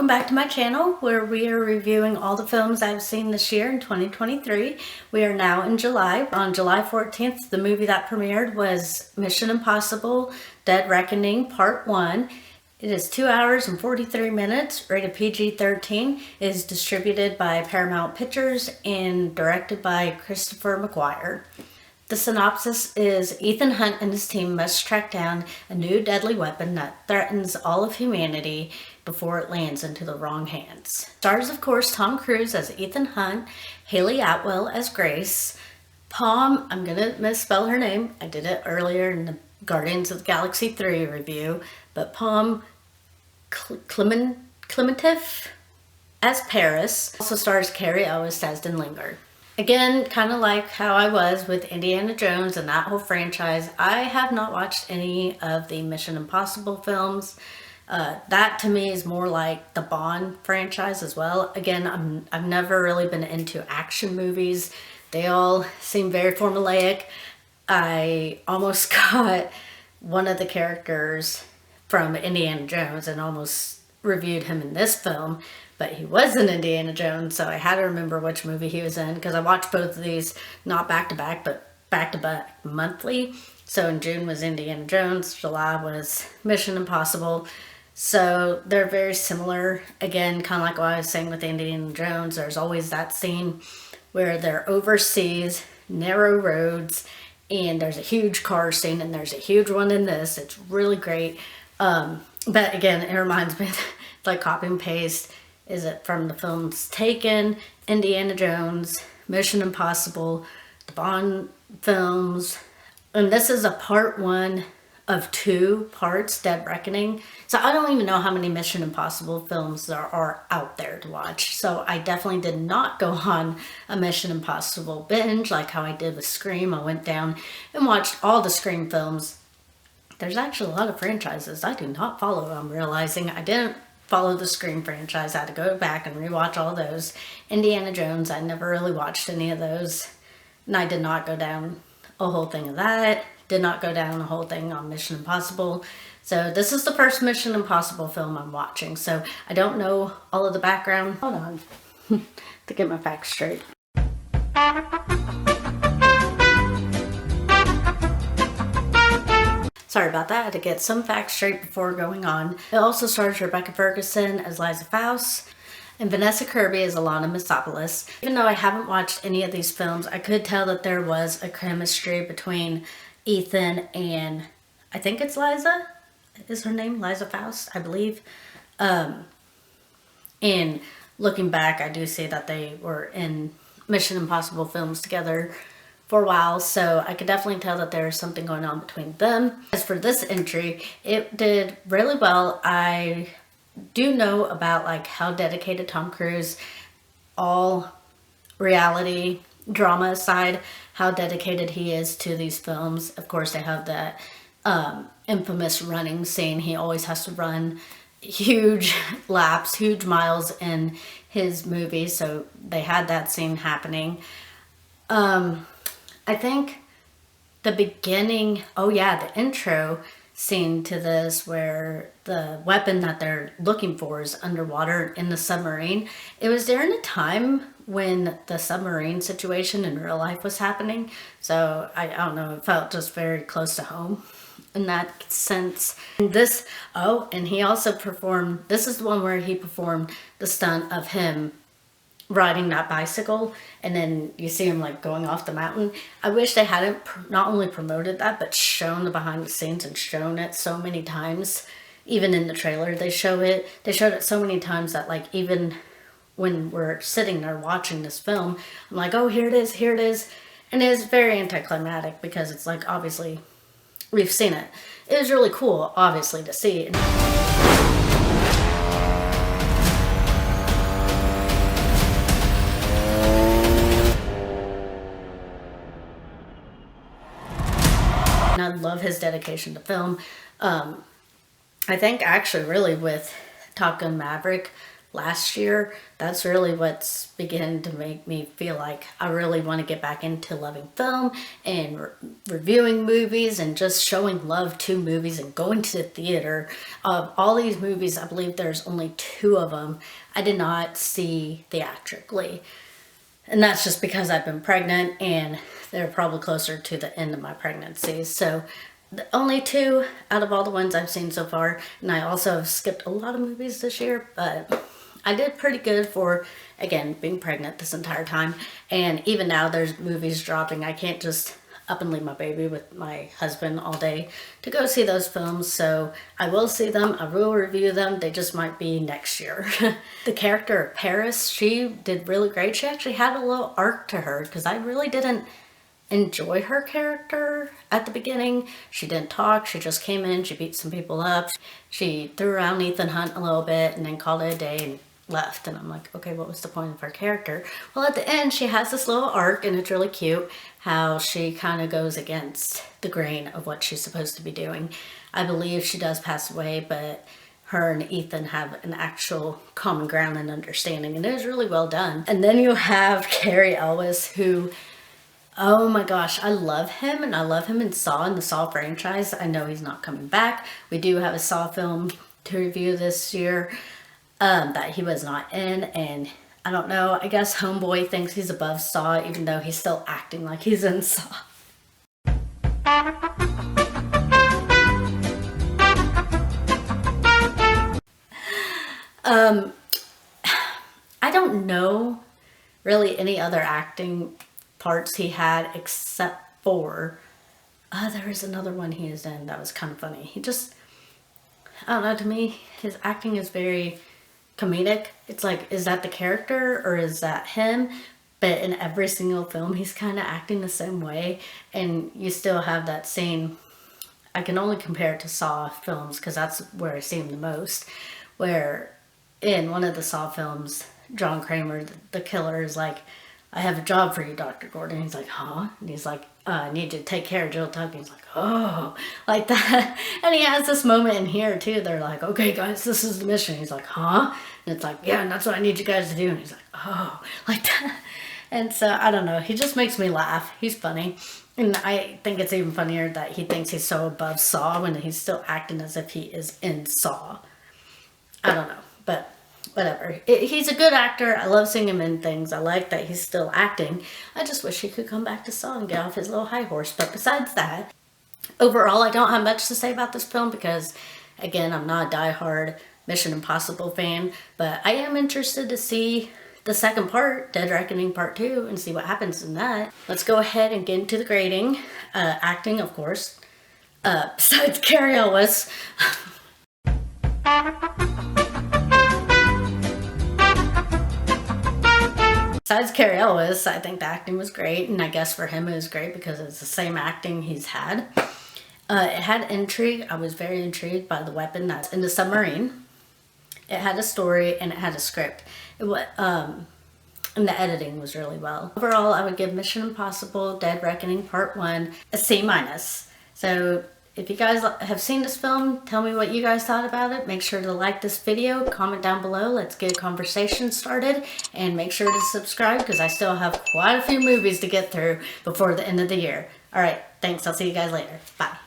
Welcome back to my channel where we are reviewing all the films I've seen this year in 2023. We are now in July. On July 14th, the movie that premiered was Mission Impossible Dead Reckoning Part 1. It is 2 hours and 43 minutes, rated PG-13. It is distributed by Paramount Pictures and directed by Christopher McGuire. The synopsis is Ethan Hunt and his team must track down a new deadly weapon that threatens all of humanity before it lands into the wrong hands. Stars, of course, Tom Cruise as Ethan Hunt, Hayley Atwell as Grace, Pom, I'm going to misspell her name, I did it earlier in the Guardians of the Galaxy 3 review, but Pom Klementieff as Paris. Also stars Carrie Ellis as Delaney. Again, kind of like how I was with Indiana Jones and that whole franchise, I have not watched any of the Mission Impossible films. That to me is more like the Bond franchise as well. Again, I've never really been into action movies. They all seem very formulaic. I almost got one of the characters from Indiana Jones and almost reviewed him in this film, but he was in Indiana Jones, so I had to remember which movie he was in because I watched both of these not back to back, but back to back monthly. So in June was Indiana Jones, July was Mission Impossible. So they're very similar. Again, kind of like what I was saying with Indiana Jones, there's always that scene where they're overseas, narrow roads, and there's a huge car scene, and there's a huge one in this. It's really great. But again, it reminds me like copy and paste. Is it from the films Taken, Indiana Jones, Mission Impossible, the Bond films, and this is a part 1 of 2 parts, Dead Reckoning. So I don't even know how many Mission Impossible films there are out there to watch. So I definitely did not go on a Mission Impossible binge like how I did with Scream. I went down and watched all the Scream films. There's actually a lot of franchises I do not follow. I'm realizing I didn't follow the Scream franchise. I had to go back and rewatch all those. Indiana Jones, I never really watched any of those. And I did not go down a whole thing of that. Did not go down a whole thing on Mission Impossible. So this is the first Mission Impossible film I'm watching. So I don't know all of the background. Hold on to get my facts straight. Sorry about that. I had to get some facts straight before going on. It also stars Rebecca Ferguson as Liza Faust and Vanessa Kirby as Alanna Mitsopolis. Even though I haven't watched any of these films, I could tell that there was a chemistry between Ethan and I think it's Liza. Is her name Liza Faust? I believe. And looking back, I do see that they were in Mission Impossible films together for a while, so I could definitely tell that there's something going on between them. As for this entry, it did really well. I do know about like how dedicated Tom Cruise, all reality drama aside, how dedicated he is to these films. Of course, they have that infamous running scene. He always has to run huge laps, huge miles in his movies, so they had that scene happening. I think the beginning, the intro scene to this where the weapon that they're looking for is underwater in the submarine. It was during a time when the submarine situation in real life was happening. So I don't know, it felt just very close to home in that sense. And and he also performed, this is the one where he performed the stunt of him riding that bicycle, and then you see him like going off the mountain. I wish they hadn't not only promoted that, but shown the behind the scenes and shown it so many times. Even in the trailer, they showed it so many times that like even when we're sitting there watching this film, I'm like, oh, here it is. And it is very anticlimactic because it's like, obviously, we've seen it. It was really cool, obviously, to see. And I love his dedication to film. I think actually really with Top Gun Maverick, last year, that's really what's beginning to make me feel like I really want to get back into loving film and reviewing movies and just showing love to movies and going to the theater. Of all these movies, I believe there's only 2 of them I did not see theatrically. And that's just because I've been pregnant and they're probably closer to the end of my pregnancy. So the only 2 out of all the ones I've seen so far. And I also have skipped a lot of movies this year, but I did pretty good for, again, being pregnant this entire time. And even now there's movies dropping. I can't just up and leave my baby with my husband all day to go see those films. So I will see them. I will review them. They just might be next year. The character of Paris, she did really great. She actually had a little arc to her because I really didn't enjoy her character at the beginning. She didn't talk. She just came in. She beat some people up. She threw around Ethan Hunt a little bit and then called it a day and left. And I'm like, okay, what was the point of her character? Well, at the end, she has this little arc and it's really cute how she kind of goes against the grain of what she's supposed to be doing. I believe she does pass away, but her and Ethan have an actual common ground and understanding, and it is really well done. And then you have Cary Elwes, who, oh my gosh, I love him, and I love him in Saw, in the Saw franchise. I know he's not coming back. We do have a Saw film to review this year that he was not in, and I don't know, I guess Homeboy thinks he's above Saw, even though he's still acting like he's in Saw. I don't know really any other acting parts he had except for, there is another one he is in that was kind of funny. He just, I don't know, to me, his acting is very comedic. It's like, is that the character or is that him? But in every single film, he's kind of acting the same way. And you still have that scene, I can only compare it to Saw films because that's where I see him the most, where in one of the Saw films, John Kramer, the killer, is like, I have a job for you, Dr. Gordon. He's like, huh? And he's like, I need you to take care of Jill Tucker. He's like, oh, like that. And he has this moment in here too. They're like, okay guys, this is the mission. He's like, huh? And it's like, yeah, and that's what I need you guys to do. And he's like, oh, like that. And so, I don't know. He just makes me laugh. He's funny. And I think it's even funnier that he thinks he's so above Saw when he's still acting as if he is in Saw. I don't know, but whatever. He's a good actor. I love seeing him in things. I like that he's still acting. I just wish he could come back to Saw and get off his little high horse. But besides that, overall, I don't have much to say about this film because, again, I'm not a diehard Mission Impossible fan. But I am interested to see the second part, Dead Reckoning Part 2, and see what happens in that. Let's go ahead and get into the grading. Acting, of course. Besides Cary Elwes. Besides Cary Elwes, I think the acting was great, and I guess for him it was great because it's the same acting he's had. It had intrigue. I was very intrigued by the weapon that's in the submarine. It had a story and it had a script. And the editing was really well. Overall, I would give Mission Impossible Dead Reckoning Part 1 a C-. So if you guys have seen this film, tell me what you guys thought about it. Make sure to like this video, comment down below. Let's get a conversation started. And make sure to subscribe because I still have quite a few movies to get through before the end of the year. All right, thanks. I'll see you guys later. Bye.